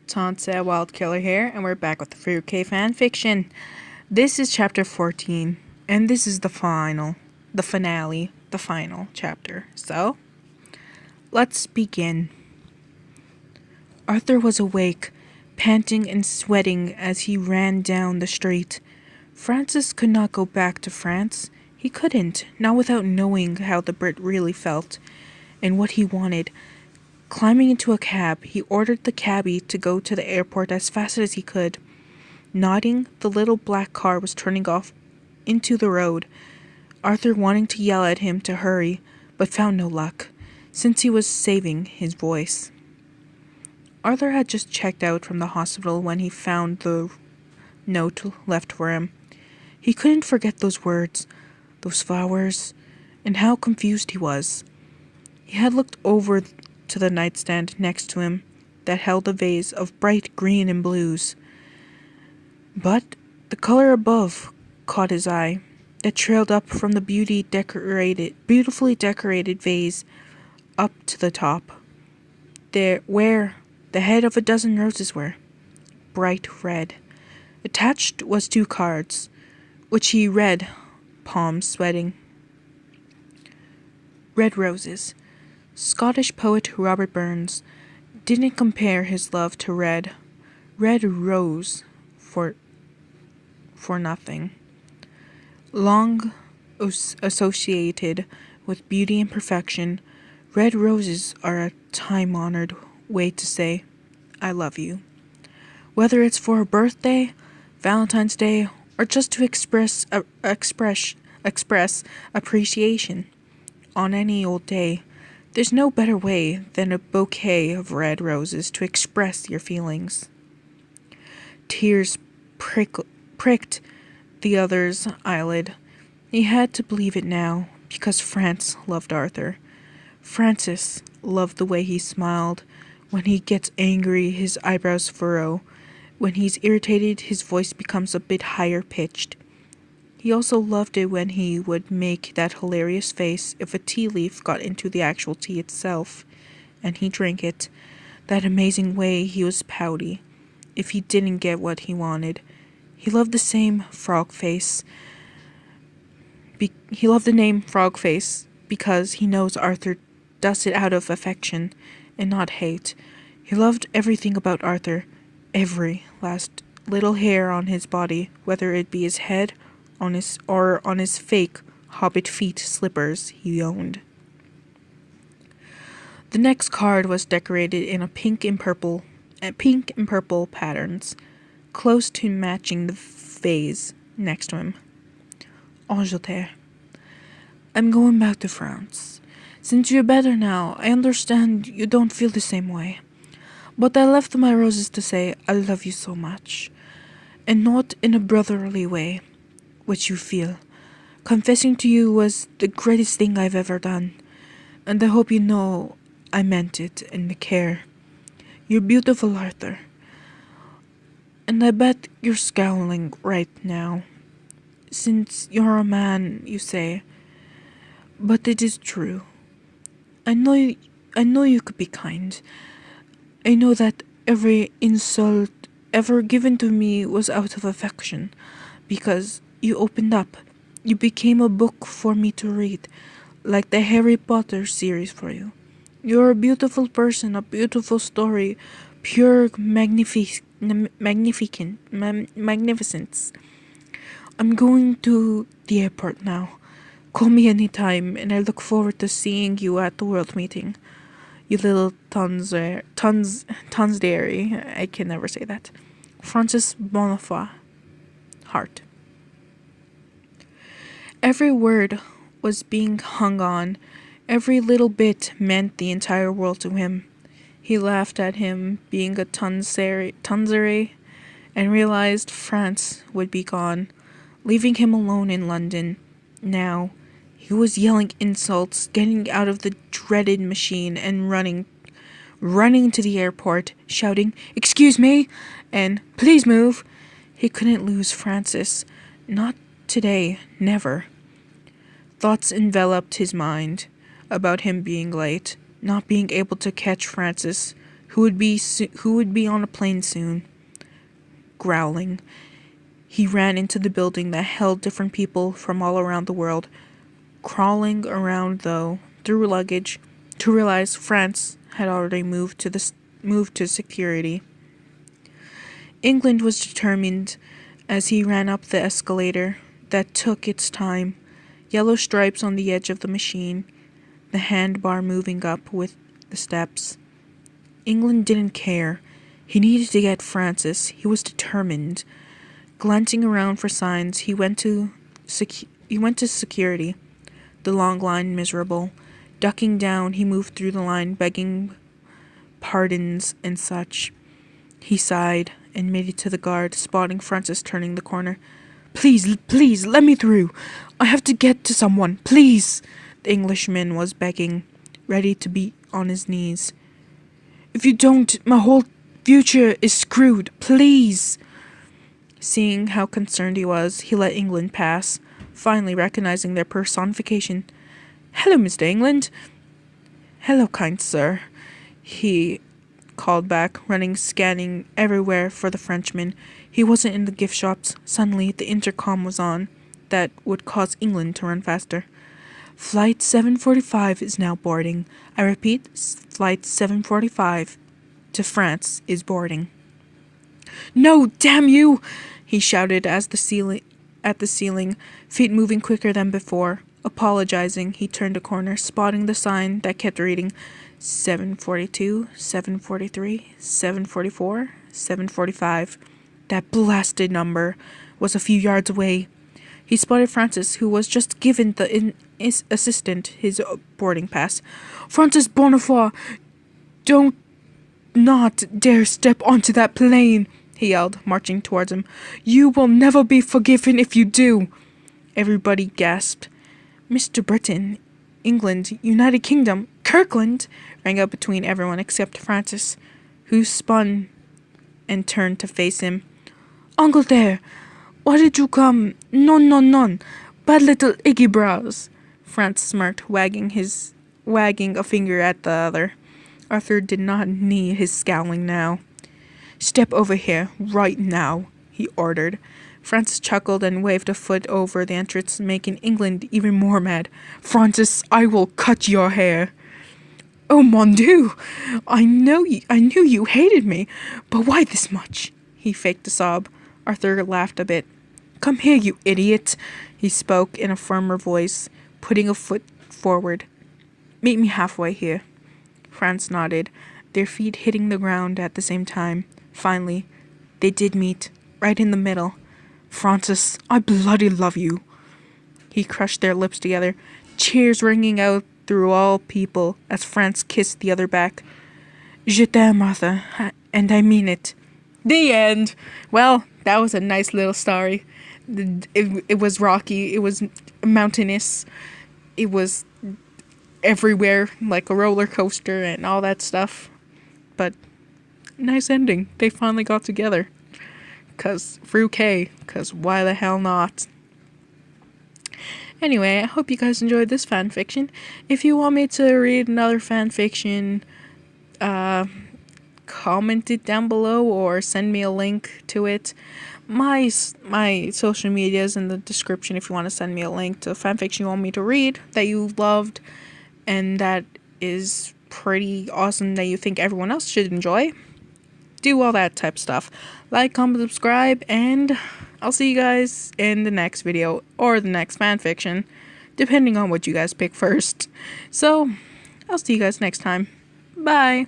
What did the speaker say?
Tansa Wild Killer here, and we're back with the FRUK fan fiction. This is chapter 14, and this is the final chapter. So, let's begin. Arthur was awake, panting and sweating as he ran down the street. Francis could not go back to France. He couldn't, not without knowing how the Brit really felt, and what he wanted. Climbing into a cab, he ordered the cabbie to go to the airport as fast as he could. Nodding, the little black car was turning off into the road. Arthur wanting to yell at him to hurry, but found no luck, since he was saving his voice. Arthur had just checked out from the hospital when he found the note left for him. He couldn't forget those words, those flowers, and how confused he was. He had looked over to the nightstand next to him that held a vase of bright green and blues. But the color above caught his eye, that trailed up from the beautifully decorated vase up to the top, there where the head of a dozen roses were, bright red. Attached was 2 cards, which he read, palms sweating. Red roses. Scottish poet Robert Burns didn't compare his love to red rose for nothing. Long associated with beauty and perfection, red roses are a time-honored way to say, I love you. Whether it's for a birthday, Valentine's Day, or just to express appreciation on any old day, there's no better way than a bouquet of red roses to express your feelings. Tears pricked the other's eyelid. He had to believe it now, because France loved Arthur. Francis loved the way he smiled. When he gets angry, his eyebrows furrow. When he's irritated, his voice becomes a bit higher pitched. He also loved it when he would make that hilarious face if a tea leaf got into the actual tea itself, and he drank it. That amazing way he was pouty if he didn't get what he wanted. He loved the name Frog Face because he knows Arthur does it out of affection and not hate. He loved everything about Arthur, every last little hair on his body, whether it be his head, on his fake hobbit feet slippers he owned. The next card was decorated in pink and purple patterns, close to matching the vase next to him. Angleterre. I'm going back to France. Since you're better now, I understand you don't feel the same way. But I left my roses to say I love you so much, and not in a brotherly way, which you feel. Confessing to you was the greatest thing I've ever done, and I hope you know I meant it and care. You're beautiful, Arthur. And I bet you're scowling right now, since you're a man, you say. But it is true. I know you could be kind. I know that every insult ever given to me was out of affection, because you opened up. You became a book for me to read, like the Harry Potter series for you. You're a beautiful person, a beautiful story, pure magnificence. I'm going to the airport now. Call me anytime, and I look forward to seeing you at the World Meeting. You little tonsdairy. I can never say that. Francis Bonnefoy. Heart. Every word was being hung on. Every little bit meant the entire world to him. He laughed at him being a tonsdairy and realized France would be gone, leaving him alone in London. Now, he was yelling insults, getting out of the dreaded machine and running to the airport, shouting, "Excuse me!" and "Please move!" He couldn't lose Francis. Not today, never. Thoughts enveloped his mind about him being late, not being able to catch Francis, who would be on a plane soon. Growling, he ran into the building that held different people from all around the world, crawling around though through luggage to realize France had already moved to security. England was determined as he ran up the escalator that took its time, yellow stripes on the edge of the machine, the handbar moving up with the steps. England didn't care. He needed to get Francis. He was determined. Glancing around for signs, he went to security. The long line miserable. Ducking down, he moved through the line, begging pardons and such. He sighed and made it to the guard, spotting Francis turning the corner. Please, please, let me through. I have to get to someone, please. The Englishman was begging, ready to be on his knees. If you don't, my whole future is screwed, please. Seeing how concerned he was, he let England pass, finally recognizing their personification. Hello, Mr. England. Hello, kind sir, he called back, scanning everywhere for the Frenchman. He wasn't in the gift shops. Suddenly, the intercom was on. That would cause England to run faster. Flight 745 is now boarding. I repeat, Flight 745 to France is boarding. No, damn you! He shouted at the ceiling, feet moving quicker than before. Apologizing, he turned a corner, spotting the sign that kept reading 742, 743, 744, 745. That blasted number was a few yards away. He spotted Francis, who was just given the assistant his boarding pass. Francis Bonnefoy, don't not dare step onto that plane, he yelled, marching towards him. You will never be forgiven if you do. Everybody gasped. Mr. Britain, England, United Kingdom, Kirkland, rang out between everyone except Francis, who spun and turned to face him. Uncle there, why did you come? Non, bad little Iggy brows. Francis smirked, wagging a finger at the other. Arthur did not need his scowling now. Step over here, right now, he ordered. Francis chuckled and waved a foot over the entrance, making England even more mad. Francis, I will cut your hair. Oh, mon Dieu, I knew you hated me, but why this much? He faked a sob. Arthur laughed a bit. Come here, you idiot, he spoke in a firmer voice, putting a foot forward. Meet me halfway here. Franz nodded, their feet hitting the ground at the same time. Finally, they did meet, right in the middle. Francis, I bloody love you. He crushed their lips together, cheers ringing out through all people as Franz kissed the other back. Je t'aime, Arthur, and I mean it. The end. Well, that was a nice little story. It was rocky, it was mountainous, it was everywhere, like a roller coaster and all that stuff. But nice ending. They finally got together. Cause FRUK, cause why the hell not? Anyway, I hope you guys enjoyed this fanfiction. If you want me to read another fanfiction, comment it down below or send me a link to it. My social media is in the description if you want to send me a link to a fanfiction you want me to read that you loved and that is pretty awesome that you think everyone else should enjoy. Do all that type of stuff. Like, comment, subscribe, and I'll see you guys in the next video or the next fanfiction, depending on what you guys pick first. So, I'll see you guys next time. Bye!